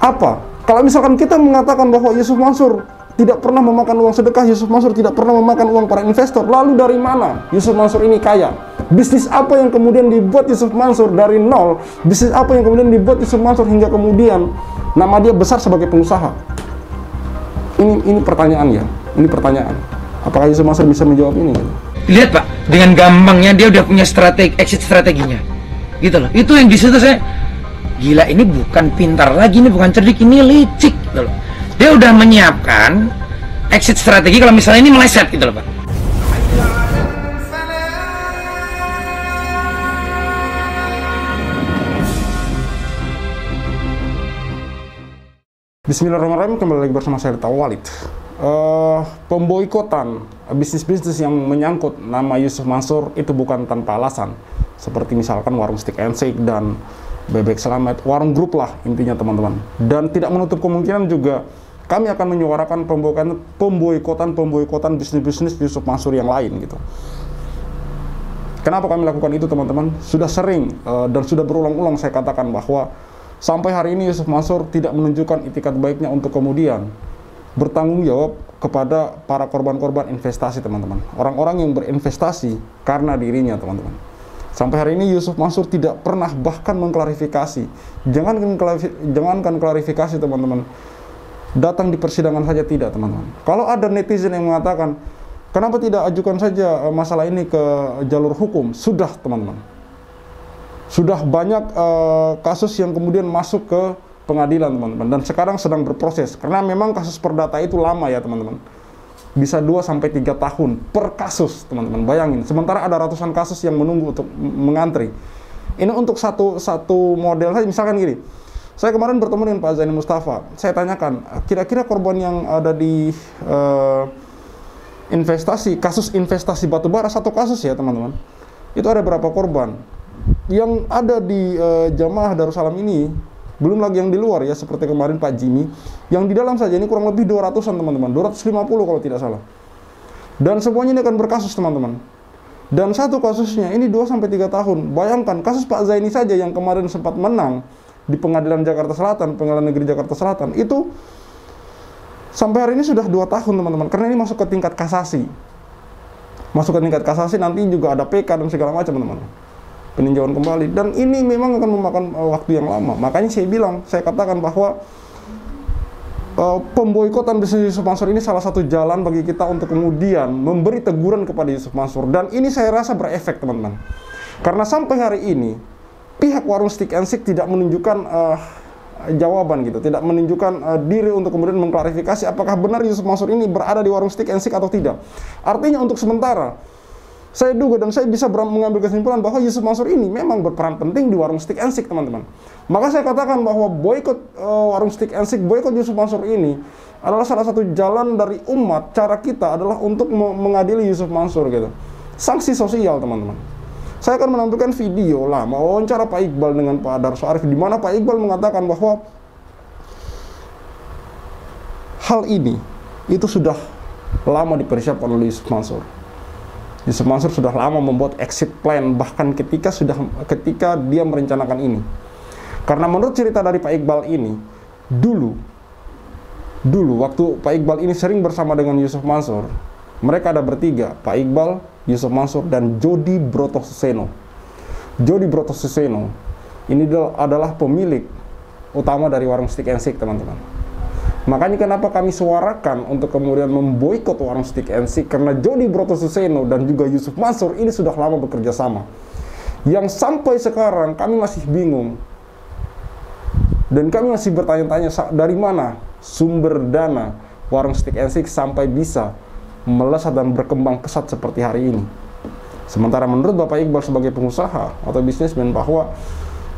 Apa? Kalau misalkan kita mengatakan bahwa Yusuf Mansur tidak pernah memakan uang sedekah, Yusuf Mansur tidak pernah memakan uang para investor, lalu dari mana Yusuf Mansur ini kaya? Bisnis apa yang kemudian dibuat Yusuf Mansur dari nol? Bisnis apa yang kemudian dibuat Yusuf Mansur hingga kemudian nama dia besar sebagai pengusaha? Ini pertanyaan ya, ini pertanyaan. Apakah Yusuf Mansur bisa menjawab ini? Lihat Pak, dengan gampangnya dia udah punya exit strateginya, gitu loh. Itu yang di situ saya gila, ini bukan pintar lagi, ini bukan cerdik, ini licik, gitu loh. Dia udah menyiapkan exit strategi kalau misalnya ini meleset, gitu loh Pak. Bismillahirrahmanirrahim, kembali lagi bersama saya Rita Walid. Pemboikotan bisnis-bisnis yang menyangkut nama Yusuf Mansur itu bukan tanpa alasan, seperti misalkan warung Stick and Shake dan Bebek Selamat, warung grup lah intinya teman-teman. Dan tidak menutup kemungkinan juga kami akan menyuarakan pemboikotan bisnis-bisnis Yusuf Mansur yang lain gitu. Kenapa kami lakukan itu teman-teman? Sudah sering dan sudah berulang-ulang saya katakan bahwa sampai hari ini Yusuf Mansur tidak menunjukkan itikat baiknya untuk kemudian bertanggung jawab kepada para korban-korban investasi teman-teman. Orang-orang yang berinvestasi karena dirinya teman-teman. Sampai hari ini Yusuf Mansur tidak pernah bahkan mengklarifikasi. Jangankan klarifikasi teman-teman, datang di persidangan saja tidak teman-teman. Kalau ada netizen yang mengatakan, kenapa tidak ajukan saja masalah ini ke jalur hukum? Sudah teman-teman. Sudah banyak kasus yang kemudian masuk ke pengadilan teman-teman, dan sekarang sedang berproses, karena memang kasus perdata itu lama ya teman-teman, bisa 2-3 tahun per kasus teman-teman, bayangin, sementara ada ratusan kasus yang menunggu untuk mengantri. Ini untuk satu model saja, misalkan gini, saya kemarin bertemu dengan Pak Zaini Mustafa, saya tanyakan, kira-kira korban yang ada di kasus investasi batubara, satu kasus ya teman-teman, itu ada berapa korban? Yang ada di Jamaah Darussalam ini, belum lagi yang di luar ya, seperti kemarin Pak Jimmy, yang di dalam saja ini kurang lebih 200-an teman-teman, 250 kalau tidak salah. Dan semuanya ini akan berkasus teman-teman. Dan satu kasusnya ini 2-3 tahun. Bayangkan kasus Pak Zaini saja yang kemarin sempat menang di Pengadilan Jakarta Selatan, Pengadilan Negeri Jakarta Selatan, itu sampai hari ini sudah 2 tahun teman-teman, karena ini masuk ke tingkat kasasi. Masuk ke tingkat kasasi, nanti juga ada PK dan segala macam teman-teman, peninjauan kembali, dan ini memang akan memakan waktu yang lama. Makanya saya katakan bahwa pemboikotan bisnis Yusuf Mansur ini salah satu jalan bagi kita untuk kemudian memberi teguran kepada Yusuf Mansur, dan ini saya rasa berefek teman-teman, karena sampai hari ini pihak warung Stick and Shake tidak menunjukkan jawaban gitu, tidak menunjukkan diri untuk kemudian mengklarifikasi apakah benar Yusuf Mansur ini berada di warung Stick and Shake atau tidak. Artinya untuk sementara saya duga dan saya bisa mengambil kesimpulan bahwa Yusuf Mansur ini memang berperan penting di warung Stick and Shake teman-teman. Maka saya katakan bahwa boikot warung Stick and Shake, boikot Yusuf Mansur ini adalah salah satu jalan dari umat. Cara kita adalah untuk mengadili Yusuf Mansur gitu. Sanksi sosial teman-teman. Saya akan menampilkan video lama wawancara Pak Iqbal dengan Pak Darso Arif, di mana Pak Iqbal mengatakan bahwa hal ini itu sudah lama dipersiapkan oleh Yusuf Mansur. Yusuf Mansur sudah lama membuat exit plan, bahkan ketika dia merencanakan ini. Karena menurut cerita dari Pak Iqbal ini, dulu waktu Pak Iqbal ini sering bersama dengan Yusuf Mansur, mereka ada bertiga, Pak Iqbal, Yusuf Mansur, dan Jody Brotosuseno. Jody Brotosuseno ini adalah pemilik utama dari warung Stick and Shake teman-teman. Makanya kenapa kami suarakan untuk kemudian memboikot warung Stick and Shake, karena Jody Brotosuseno dan juga Yusuf Mansur ini sudah lama bekerja sama, yang sampai sekarang kami masih bingung dan kami masih bertanya-tanya dari mana sumber dana warung Stick and Shake sampai bisa melesat dan berkembang pesat seperti hari ini. Sementara menurut Bapak Iqbal sebagai pengusaha atau bisnismen, bahwa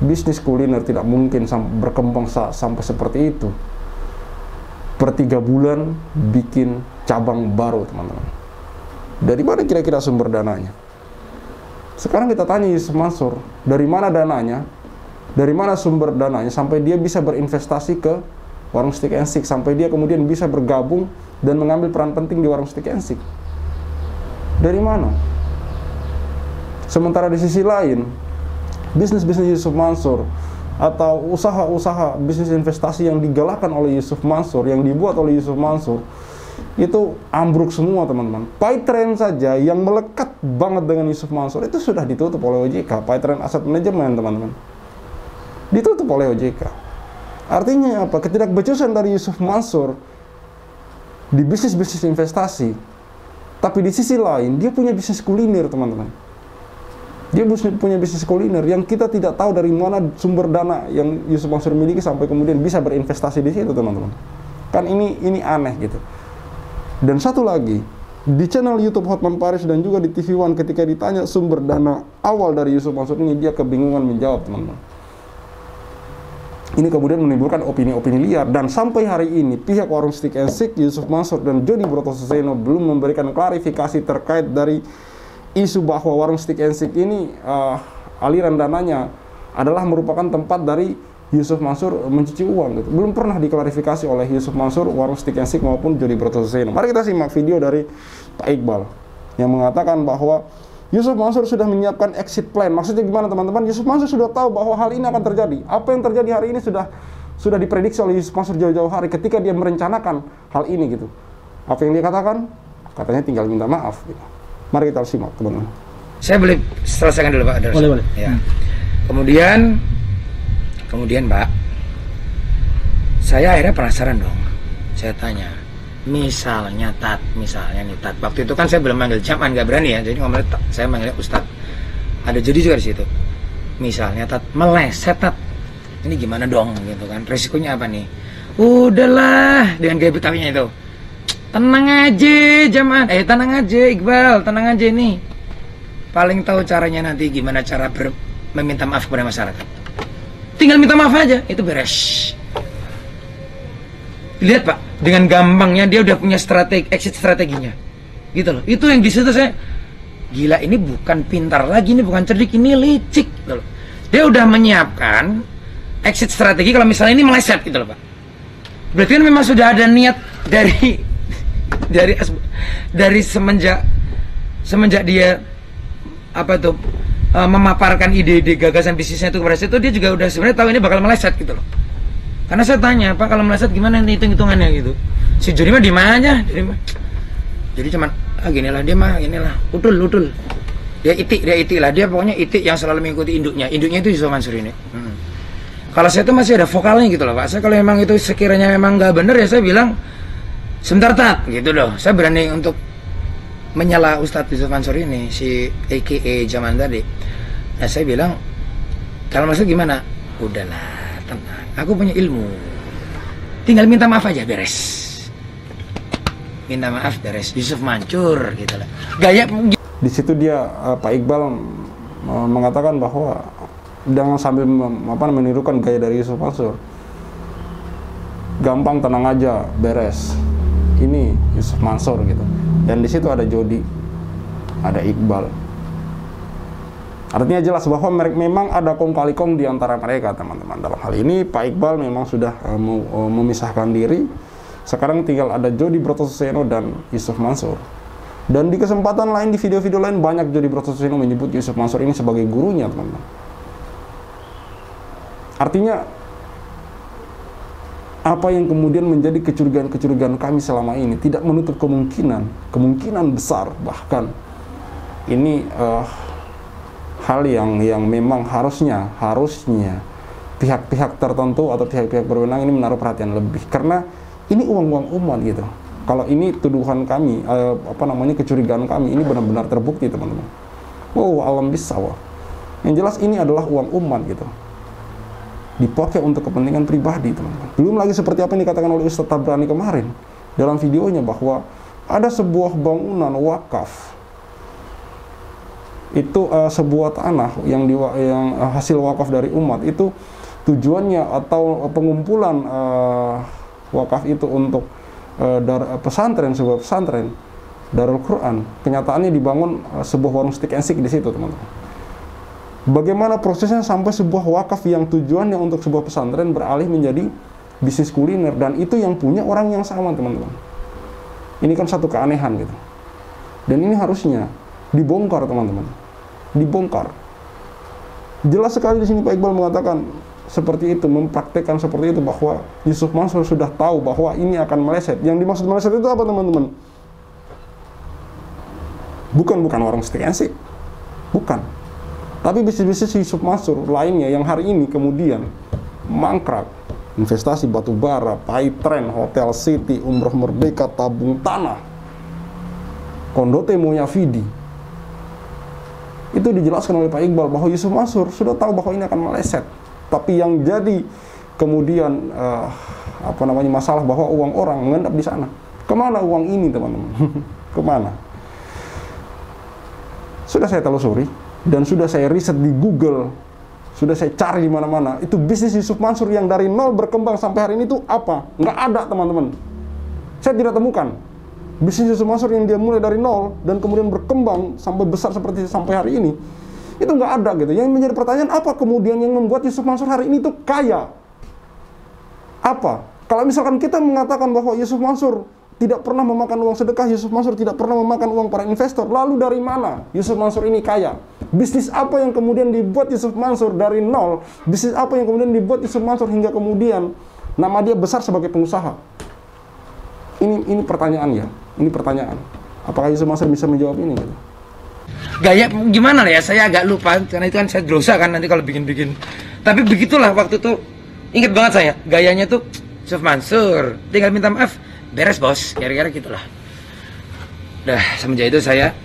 bisnis kuliner tidak mungkin berkembang sampai seperti itu. Per 3 bulan bikin cabang baru teman-teman. Dari mana kira-kira sumber dananya? Sekarang kita tanya Yusuf Mansur, dari mana dananya? Dari mana sumber dananya sampai dia bisa berinvestasi ke warung Stick and Shake, sampai dia kemudian bisa bergabung dan mengambil peran penting di warung Stick and Shake? Dari mana? Sementara di sisi lain, bisnis-bisnis Yusuf Mansur atau usaha-usaha bisnis investasi yang digalakkan oleh Yusuf Mansur, yang dibuat oleh Yusuf Mansur, itu ambruk semua teman-teman. PayTrend saja yang melekat banget dengan Yusuf Mansur itu sudah ditutup oleh OJK. PayTrend Asset Management teman-teman, ditutup oleh OJK. Artinya apa? Ketidakbecusan dari Yusuf Mansur di bisnis-bisnis investasi, tapi di sisi lain dia punya bisnis kuliner teman-teman. Dia punya bisnis kuliner yang kita tidak tahu dari mana sumber dana yang Yusuf Mansur miliki sampai kemudian bisa berinvestasi di situ teman-teman. Kan ini aneh gitu. Dan satu lagi, di channel YouTube Hotman Paris dan juga di TV One ketika ditanya sumber dana awal dari Yusuf Mansur ini, dia kebingungan menjawab teman-teman. Ini kemudian menimbulkan opini-opini liar, dan sampai hari ini pihak Warung Steak and Shake, Yusuf Mansur dan Jody Brotosuseno belum memberikan klarifikasi terkait dari isu bahwa Warung Steak and Shake ini aliran dananya adalah merupakan tempat dari Yusuf Mansur mencuci uang gitu. Belum pernah diklarifikasi oleh Yusuf Mansur, Warung Steak and Shake maupun Jody Brotosuseno. Mari kita simak video dari Pak Iqbal yang mengatakan bahwa Yusuf Mansur sudah menyiapkan exit plan. Maksudnya gimana teman-teman? Yusuf Mansur sudah tahu bahwa hal ini akan terjadi. Apa yang terjadi hari ini sudah diprediksi oleh Yusuf Mansur jauh-jauh hari ketika dia merencanakan hal ini gitu. Apa yang dia katakan? Katanya tinggal minta maaf gitu. Mari kita simak teman-teman. Saya boleh selesaikan dulu Pak? Boleh. Ya. Kemudian Pak, saya akhirnya penasaran dong. Saya tanya, misalnya nih Tat, waktu itu kan saya belum manggil Jaman, nggak berani ya, jadi ngomongnya saya manggilnya Ustadz. Ada jadi juga di situ. Misalnya Tat, meleset Tat, ini gimana dong gitu kan? Resikonya apa nih? Udahlah, dengan gaya Betawinya itu. Tenang aja Jaman, tenang aja Iqbal, tenang aja nih. Paling tahu caranya nanti gimana cara meminta maaf kepada masyarakat. Tinggal minta maaf aja, itu beres. Lihat Pak, dengan gampangnya dia udah punya exit strateginya. Gitu loh. Itu yang di situ saya gila, ini bukan pintar lagi, ini bukan cerdik, ini licik gitu loh. Dia udah menyiapkan exit strategi kalau misalnya ini meleset gitu loh Pak. Berarti kan memang sudah ada niat dari semenjak dia memaparkan ide-ide gagasan bisnisnya itu kepada saya, itu dia juga udah sebenarnya tahu ini bakal meleset gitu loh. Karena saya tanya, Pak kalau meleset gimana nih hitung-hitungannya gitu. Si Jody mah di mana aja, jadi cuman ginilah dia mah, inilah utul. Dia itik lah, dia pokoknya itik yang selalu mengikuti induknya itu Yusuf Mansur ini. Kalau saya tuh masih ada vokalnya gitu loh Pak. Saya kalau memang itu sekiranya memang nggak bener ya saya bilang sebentar Tat gitu loh. Saya berani untuk menyela Ustadz Yusuf Mansur ini, si AKA Jaman tadi. Nah saya bilang, kalau maksud gimana? Udahlah, tenang, aku punya ilmu, tinggal minta maaf aja beres. Minta maaf beres, Yusuf Mansur gitu lah. Gaya di situ dia Pak Iqbal mengatakan bahwa jangan sambil menirukan gaya dari Yusuf Mansur. Gampang, tenang aja beres. Ini Yusuf Mansur gitu. Dan di situ ada Jody, ada Iqbal. Artinya jelas bahwa memang ada kong kali kong di antara mereka teman-teman. Dalam hal ini Pak Iqbal memang sudah memisahkan diri. Sekarang tinggal ada Jody Brotosuseno dan Yusuf Mansur. Dan di kesempatan lain, di video-video lain banyak Jody Brotosuseno menyebut Yusuf Mansur ini sebagai gurunya teman-teman. Artinya apa yang kemudian menjadi kecurigaan kami selama ini tidak menutup kemungkinan besar bahkan ini hal yang memang harusnya pihak-pihak tertentu atau pihak-pihak berwenang ini menaruh perhatian lebih, karena ini uang umat gitu. Kalau ini tuduhan kami, kecurigaan kami ini benar-benar terbukti teman-teman. Wow, alam bisawah. Yang jelas ini adalah uang umat gitu, dipakai untuk kepentingan pribadi teman-teman. Belum lagi seperti apa yang dikatakan oleh Ustadz Tabrani kemarin dalam videonya, bahwa ada sebuah bangunan wakaf, itu sebuah tanah yang hasil wakaf dari umat, itu tujuannya atau pengumpulan wakaf itu untuk sebuah pesantren Darul Quran. Kenyataannya dibangun sebuah warung steak and shake di situ teman-teman. Bagaimana prosesnya sampai sebuah wakaf yang tujuannya untuk sebuah pesantren beralih menjadi bisnis kuliner, dan itu yang punya orang yang sama teman-teman. Ini kan satu keanehan gitu. Dan ini harusnya dibongkar teman-teman. Dibongkar. Jelas sekali di sini Pak Iqbal mengatakan seperti itu, mempraktekkan seperti itu, bahwa Yusuf Mansur sudah tahu bahwa ini akan meleset. Yang dimaksud meleset itu apa, teman-teman? Bukan warung steak and shake, bukan. Tapi bisnis-bisnis Yusuf Mansur lainnya yang hari ini kemudian mangkrak. Investasi batu bara, Paytrend, Hotel City, Umroh Merdeka, tabung tanah, Kondote Moyavidi. Itu dijelaskan oleh Pak Iqbal bahwa Yusuf Mansur sudah tahu bahwa ini akan meleset. Tapi yang jadi kemudian masalah bahwa uang orang mengendap di sana. Kemana uang ini, teman-teman? Kemana? Sudah saya telusuri dan sudah saya riset di Google, sudah saya cari di mana-mana. Itu bisnis Yusuf Mansur yang dari nol berkembang sampai hari ini itu apa? Nggak ada, teman-teman. Saya tidak temukan bisnis Yusuf Mansur yang dia mulai dari nol dan kemudian berkembang sampai besar seperti sampai hari ini. Itu nggak ada gitu. Yang menjadi pertanyaan, apa kemudian yang membuat Yusuf Mansur hari ini itu kaya? Apa? Kalau misalkan kita mengatakan bahwa Yusuf Mansur tidak pernah memakan uang sedekah, Yusuf Mansur tidak pernah memakan uang para investor, lalu dari mana Yusuf Mansur ini kaya? Bisnis apa yang kemudian dibuat Yusuf Mansur dari nol? Bisnis apa yang kemudian dibuat Yusuf Mansur hingga kemudian nama dia besar sebagai pengusaha? Ini pertanyaan ya. Ini pertanyaan. Apakah Yusuf Mansur bisa menjawab ini? Gitu? Gaya gimana lah ya, saya agak lupa karena itu kan saya dosa kan nanti kalau bikin-bikin. Tapi begitulah waktu itu, ingat banget saya gayanya tuh Yusuf Mansur tinggal minta maaf, beres bos, kira-kira gitulah. Dah semenjak itu saya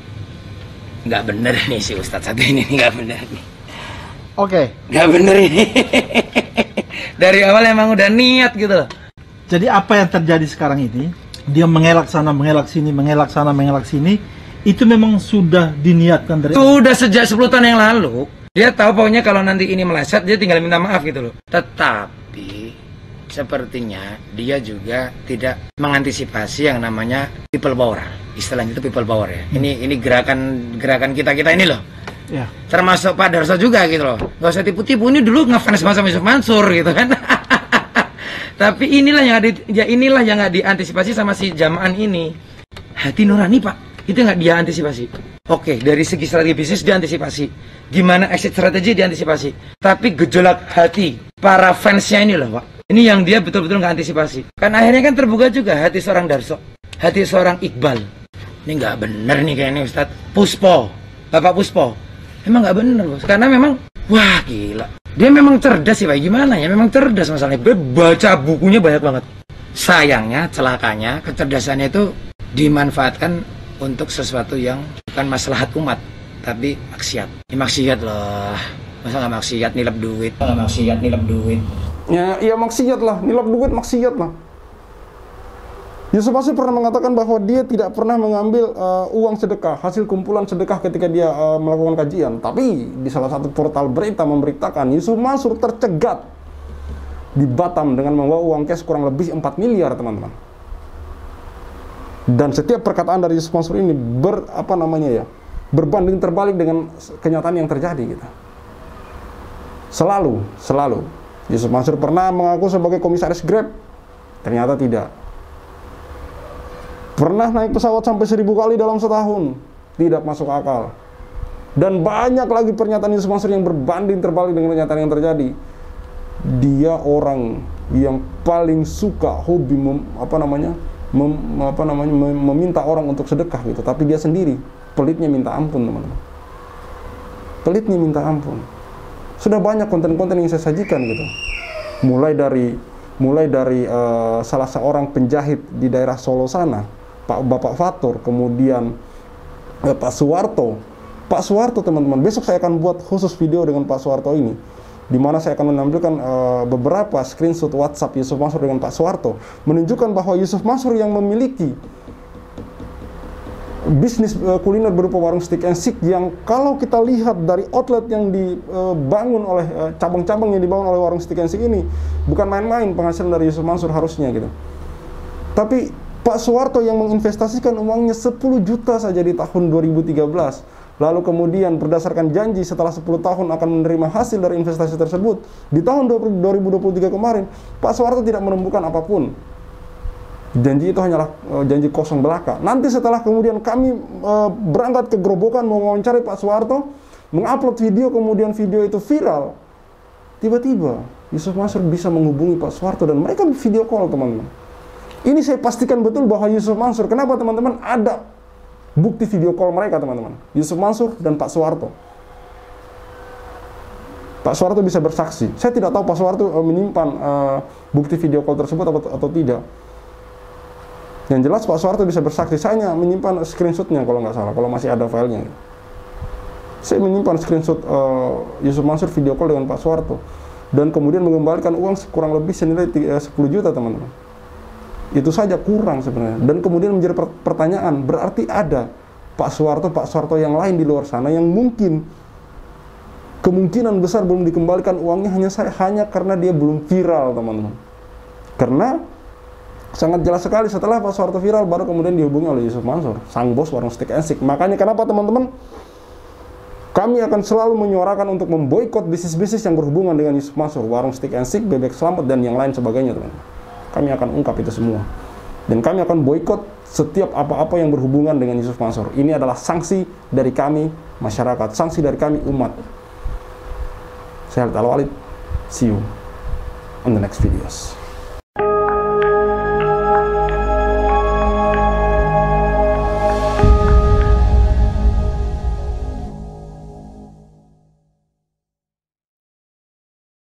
nggak bener nih si Ustadz satu ini nggak bener nih. Oke. Nggak bener ini. Dari awal emang udah niat gitu loh. Jadi apa yang terjadi sekarang ini, dia mengelak sana, mengelak sini, mengelak sana, mengelak sini, itu memang sudah diniatkan dari sudah sejak 10 tahun yang lalu. Dia tahu pokoknya kalau nanti ini meleset dia tinggal minta maaf gitu loh. Tetapi sepertinya dia juga tidak mengantisipasi yang namanya people power. Istilahnya itu people power ya. Ini gerakan kita ini loh. Ya. Termasuk Pak Darso juga gitu loh. Gak usah tipu-tipu, ini dulu ngefans sama Yusuf Mansur gitu kan. Tapi inilah yang nggak diantisipasi sama si jamaah ini. Hati nurani Pak, itu nggak dia antisipasi. Oke, dari segi strategi bisnis diantisipasi, gimana exit strategi diantisipasi. Tapi gejolak hati para fansnya ini loh Pak, ini yang dia betul-betul nggak antisipasi. Kan akhirnya kan terbuka juga hati seorang Darso, hati seorang Iqbal. Ini nggak bener nih kayaknya Ustadz. Puspo, Bapak Puspo, emang nggak bener bos. Karena memang, wah gila, dia memang cerdas sih Pak. Gimana ya, memang cerdas masalahnya. Dia baca bukunya banyak banget. Sayangnya, celakanya, kecerdasannya itu dimanfaatkan untuk sesuatu yang bukan maslahat umat, tapi maksiat. Ini maksiat loh. Masa nggak maksiat nilap duit? Nggak maksiat nilap duit. Ya maksiat lah, nilap duit maksiat lah. Yusuf Mansur pernah mengatakan bahwa dia tidak pernah mengambil uang sedekah, hasil kumpulan sedekah ketika dia melakukan kajian. Tapi di salah satu portal berita memberitakan Yusuf Mansur tercegat di Batam dengan membawa uang cash kurang lebih 4 miliar, teman-teman. Dan setiap perkataan dari Yusuf Mansur ini berbanding terbalik dengan kenyataan yang terjadi gitu. Selalu Yusuf Mansur pernah mengaku sebagai komisaris Grab, ternyata tidak. Pernah naik pesawat sampai 1000 kali dalam setahun, tidak masuk akal. Dan banyak lagi pernyataan Yusuf Mansur yang berbanding terbalik dengan kenyataan yang terjadi. Dia orang yang paling suka hobi meminta orang untuk sedekah gitu, tapi dia sendiri pelitnya minta ampun, teman-teman. Pelitnya minta ampun. Sudah banyak konten-konten yang saya sajikan gitu. Mulai dari salah seorang penjahit di daerah Solo sana, Bapak Fatur, kemudian Pak Suwarto. Pak Suwarto, teman-teman, besok saya akan buat khusus video dengan Pak Suwarto ini, di mana saya akan menampilkan beberapa screenshot WhatsApp Yusuf Mansur dengan Pak Suwarto, menunjukkan bahwa Yusuf Mansur yang memiliki bisnis kuliner berupa warung steak and shake, yang kalau kita lihat dari outlet yang dibangun oleh cabang-cabang yang dibangun oleh warung steak and shake ini, bukan main-main penghasilan dari Yusuf Mansur harusnya gitu. Tapi Pak Suwarto yang menginvestasikan uangnya 10 juta saja di tahun 2013. Lalu kemudian berdasarkan janji setelah 10 tahun akan menerima hasil dari investasi tersebut, di tahun 2023 kemarin, Pak Suwarto tidak menemukan apapun. Janji itu hanyalah janji kosong belaka. Nanti setelah kemudian kami berangkat ke Gerobokan mewawancari Pak Suwarto, mengupload video, kemudian video itu viral, tiba-tiba Yusuf Mansur bisa menghubungi Pak Soeharto dan mereka video call, teman-teman. Ini saya pastikan betul bahwa Yusuf Mansur, kenapa teman-teman? Ada bukti video call mereka, teman-teman. Yusuf Mansur dan Pak Soeharto. Pak Soeharto bisa bersaksi. Saya tidak tahu Pak Soeharto menyimpan bukti video call tersebut atau tidak. Yang jelas Pak Soeharto bisa bersaksi. Saya hanya menyimpan screenshotnya kalau nggak salah, kalau masih ada filenya. Saya menyimpan screenshot Yusuf Mansur video call dengan Pak Soeharto dan kemudian mengembalikan uang kurang lebih senilai 10 juta, teman-teman. Itu saja kurang sebenarnya. Dan kemudian menjadi pertanyaan, berarti ada Pak Soeharto yang lain di luar sana yang mungkin kemungkinan besar belum dikembalikan uangnya hanya karena dia belum viral, teman-teman. Karena sangat jelas sekali setelah Pak Soeharto viral baru kemudian dihubungi oleh Yusuf Mansur, sang bos warung steak and shake. Makanya kenapa, teman-teman, kami akan selalu menyuarakan untuk memboikot bisnis-bisnis yang berhubungan dengan Yusuf Mansur, warung steak and shake, bebek selamat, dan yang lain sebagainya, teman-teman. Kami akan ungkap itu semua. Dan kami akan boikot setiap apa-apa yang berhubungan dengan Yusuf Mansur. Ini adalah sanksi dari kami, masyarakat. Sanksi dari kami, umat. Saya Khalid Al-Walid. See you on the next videos.